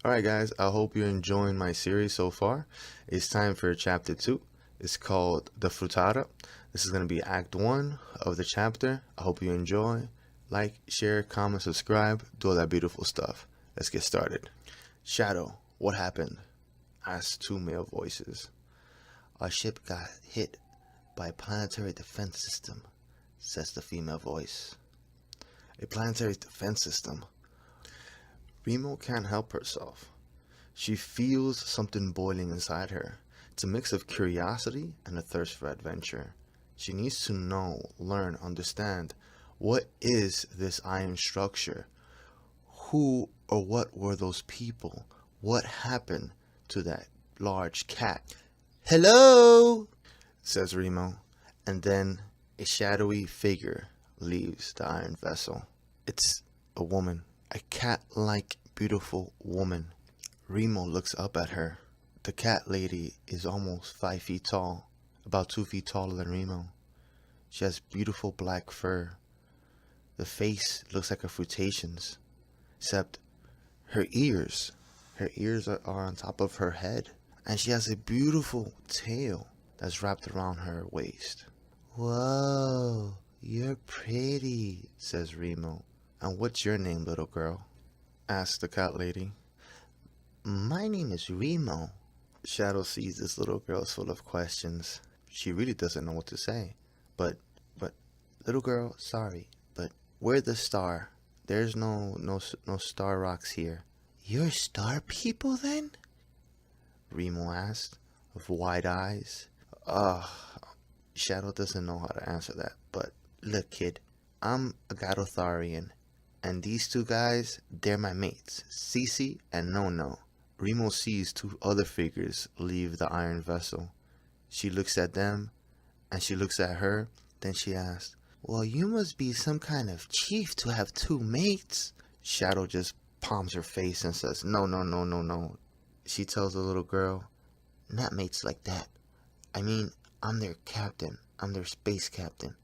Alright guys, I hope you're enjoying my series so far. It's time for chapter 2. It's called The Frittata. This is going to be act 1 of the chapter. I hope you enjoy. Like, share, comment, subscribe, do all that beautiful stuff. Let's get started. Shadow, what happened? Asked two male voices. Our ship got hit by a planetary defense system, says the female voice. A planetary defense system? Remo can't help herself. She feels something boiling inside her. It's a mix of curiosity and a thirst for adventure. She needs to know, learn, understand, what is this iron structure? Who or what were those people? What happened to that large cat? Hello, says Remo, and then a shadowy figure leaves the iron vessel. It's a woman. A cat-like beautiful woman. Remo looks up at her. The cat lady is almost 5 feet tall, about 2 feet taller than Remo. She has beautiful black fur. The face looks like a Frutations, except her ears. Her ears are on top of her head, and she has a beautiful tail that's wrapped around her waist. Whoa, you're pretty, says Remo. And what's your name, little girl? Asked the cat lady. My name is Remo. Shadow sees this little girl is full of questions. She really doesn't know what to say. But, little girl, sorry, but we're the star. There's no star rocks here. You're star people then? Remo asked, with wide eyes. Shadow doesn't know how to answer that, but look, kid, I'm a Gadotharian. And these two guys, they're my mates, Sisi and Nono. Remo sees two other figures leave the iron vessel. She looks at them, and she looks at her. Then she asks, well, you must be some kind of chief to have two mates. Shadow just palms her face and says, No. She tells the little girl, not mates like that. I mean, I'm their captain. I'm their space captain.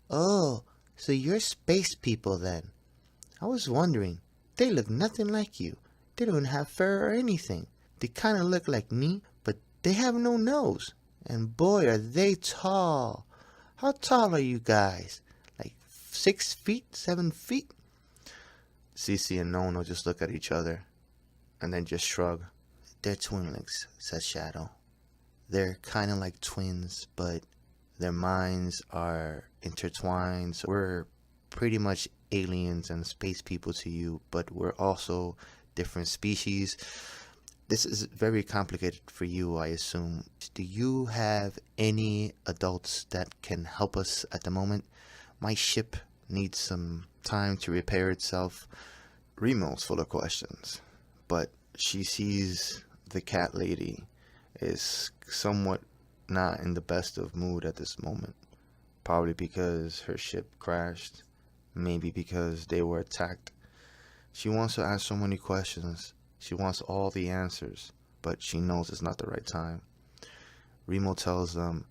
Oh, so you're space people then. I was wondering, they look nothing like you. They don't have fur or anything. They kind of look like me, but they have no nose. And boy, are they tall. How tall are you guys? Like 6 feet, 7 feet? Sisi and Nono just look at each other and then just shrug. They're twinlings, says Shadow. They're kind of like twins, but their minds are intertwined. So we're pretty much aliens and space people to you, but we're also different species. This is very complicated for you, I assume. Do you have any adults that can help us at the moment? My ship needs some time to repair itself. Remo's full of questions, but she sees the cat lady is somewhat not in the best of mood at this moment. Probably because her ship crashed. Maybe because they were attacked. She wants to ask so many questions. She wants all the answers, but she knows it's not the right time. Remo tells them,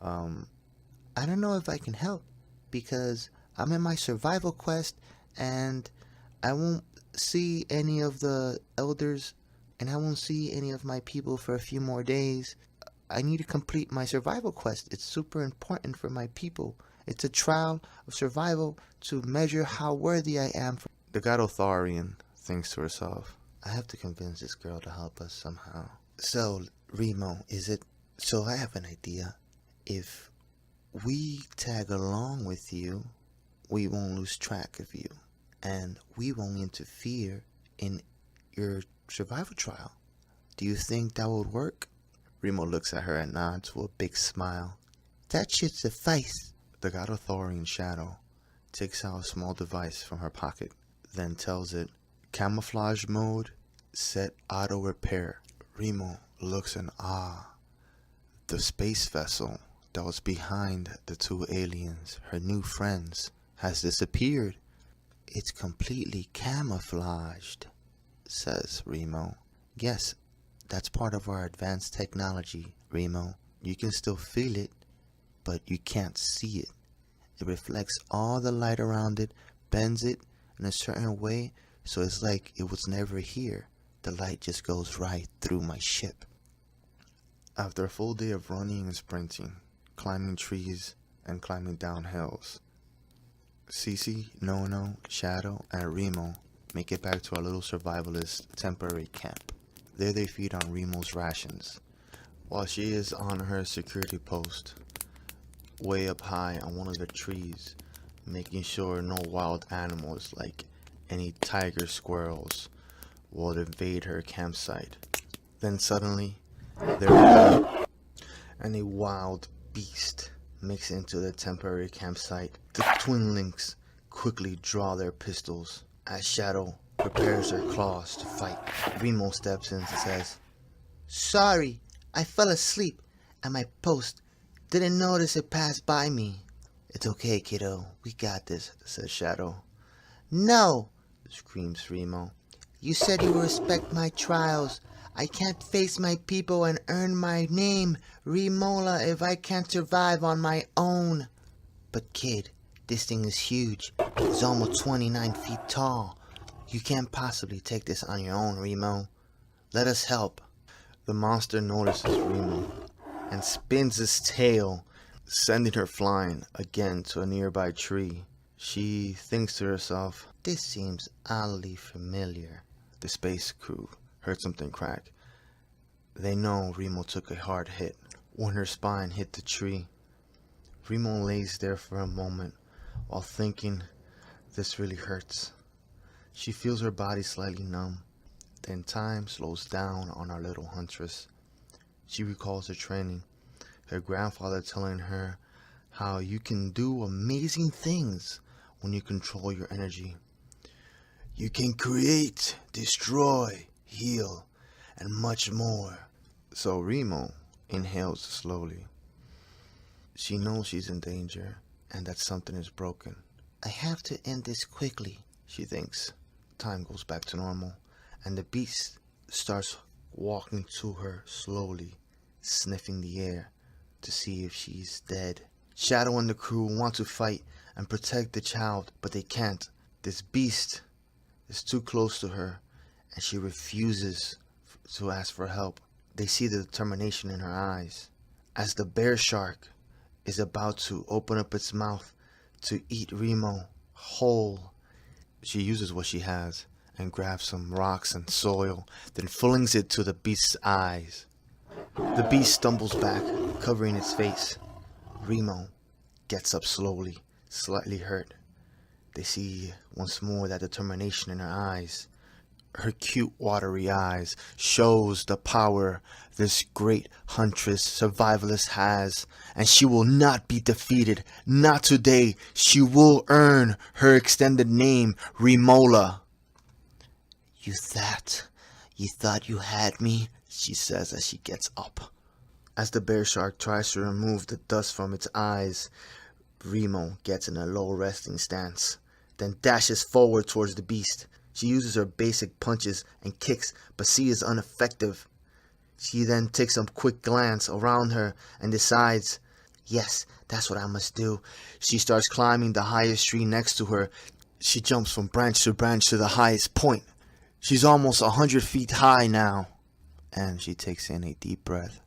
I don't know if I can help because I'm in my survival quest and I won't see any of the elders and I won't see any of my people for a few more days. I need to complete my survival quest. It's super important for my people. It's a trial of survival to measure how worthy I am. The Gadotharian thinks to herself, I have to convince this girl to help us somehow. So, Remo, so I have an idea. If we tag along with you, we won't lose track of you. And we won't interfere in your survival trial. Do you think that would work? Remo looks at her and nods with a big smile. That should suffice. The Gadothorian Shadow takes out a small device from her pocket, then tells it, camouflage mode, set auto repair. Remo looks in awe. The space vessel that was behind the two aliens, her new friends, has disappeared. It's completely camouflaged, says Remo. Yes, that's part of our advanced technology, Remo. You can still feel it, but you can't see it. It reflects all the light around it, bends it in a certain way, so it's like it was never here. The light just goes right through my ship. After a full day of running and sprinting, climbing trees and climbing down hills, Sisi, Nono, Shadow, and Remo make it back to our little survivalist temporary camp. There they feed on Remo's rations, while she is on her security post, way up high on one of the trees, making sure no wild animals like any tiger squirrels will invade her campsite. Then suddenly, there and a wild beast makes into the temporary campsite. The twin lynx quickly draw their pistols as Shadow prepares her claws to fight. Remo steps in and says, Sorry, I fell asleep at my post. Didn't notice it passed by me. It's okay, kiddo. We got this, says Shadow. No, screams Remo. You said you would respect my trials. I can't face my people and earn my name, Remola, if I can't survive on my own. But kid, this thing is huge. It's almost 29 feet tall. You can't possibly take this on your own, Remo. Let us help. The monster notices Remo and spins its tail, sending her flying again to a nearby tree. She thinks to herself, This seems oddly familiar. The space crew heard something crack. They know Remo took a hard hit when her spine hit the tree. Remo lays there for a moment while thinking, this really hurts. She feels her body slightly numb. Then time slows down on our little huntress. She recalls her training, her grandfather telling her how you can do amazing things when you control your energy. You can create, destroy, heal, and much more. So Remo inhales slowly. She knows she's in danger and that something is broken. I have to end this quickly, she thinks. Time goes back to normal, and the beast starts walking to her slowly, sniffing the air to see if she's dead. Shadow and the crew want to fight and protect the child, but they can't. This beast is too close to her, and she refuses to ask for help. They see the determination in her eyes. As the bear shark is about to open up its mouth to eat Remo whole, she uses what she has and grabs some rocks and soil, then flings it to the beast's eyes. The beast stumbles back, covering its face. Remo gets up slowly, slightly hurt. They see once more that determination in her eyes. Her cute watery eyes shows the power this great huntress survivalist has, and she will not be defeated. Not today. She will earn her extended name, Remola. You thought you had me? She says as she gets up. As the bear shark tries to remove the dust from its eyes, Remo gets in a low resting stance, then dashes forward towards the beast. She uses her basic punches and kicks, but she is ineffective. She then takes a quick glance around her and decides, yes, that's what I must do. She starts climbing the highest tree next to her. She jumps from branch to branch to the highest point. She's almost 100 feet high now. And she takes in a deep breath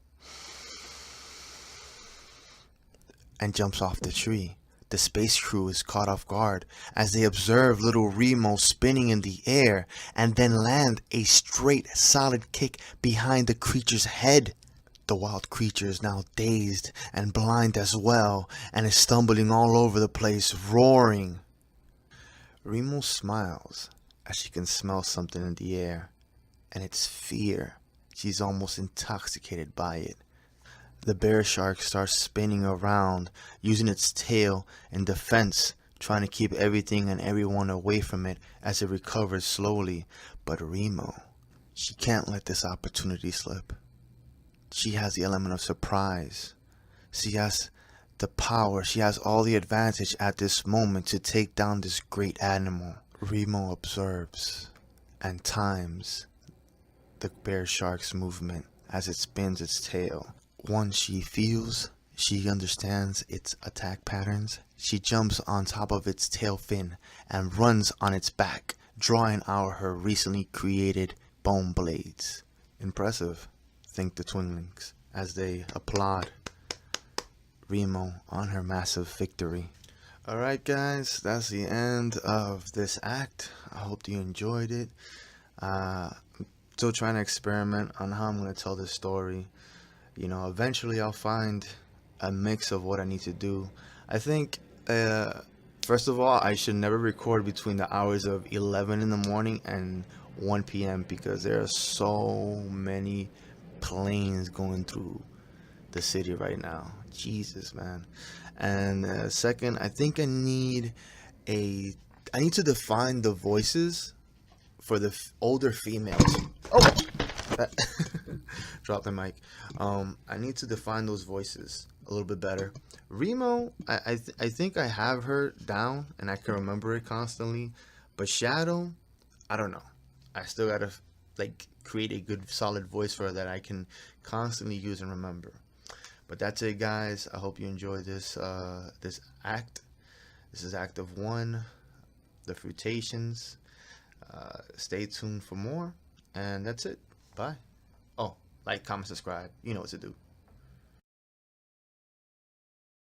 and jumps off the tree. The space crew is caught off guard as they observe little Remo spinning in the air and then land a straight, solid kick behind the creature's head. The wild creature is now dazed and blind as well and is stumbling all over the place, roaring. Remo smiles as she can smell something in the air, and it's fear. She's almost intoxicated by it. The bear shark starts spinning around, using its tail in defense, trying to keep everything and everyone away from it as it recovers slowly. But Remo, she can't let this opportunity slip. She has the element of surprise. She has the power, she has all the advantage at this moment to take down this great animal. Remo observes and times the bear shark's movement as it spins its tail. Once she feels, she understands its attack patterns, she jumps on top of its tail fin and runs on its back, drawing out her recently created bone blades. Impressive, think the twinlings as they applaud Remo on her massive victory. Alright guys, that's the end of this act. I hope you enjoyed it. I'm still trying to experiment on how I'm going to tell this story. You know, eventually I'll find a mix of what I need to do. I think, first of all, I should never record between the hours of 11 in the morning and 1 p.m. because there are so many planes going through the city right now. Jesus, man. And second, I think I need to define the voices for the older females. Oh, drop the mic. I need to define those voices a little bit better. Remo, I think I have her down and I can remember it constantly, but Shadow, I don't know. I still gotta like create a good solid voice for her that I can constantly use and remember. But that's it, guys. I hope you enjoyed this this act. This is act of 1, the Frutations. Stay tuned for more, and that's it. Bye. Oh, like, comment, subscribe. You know what to do.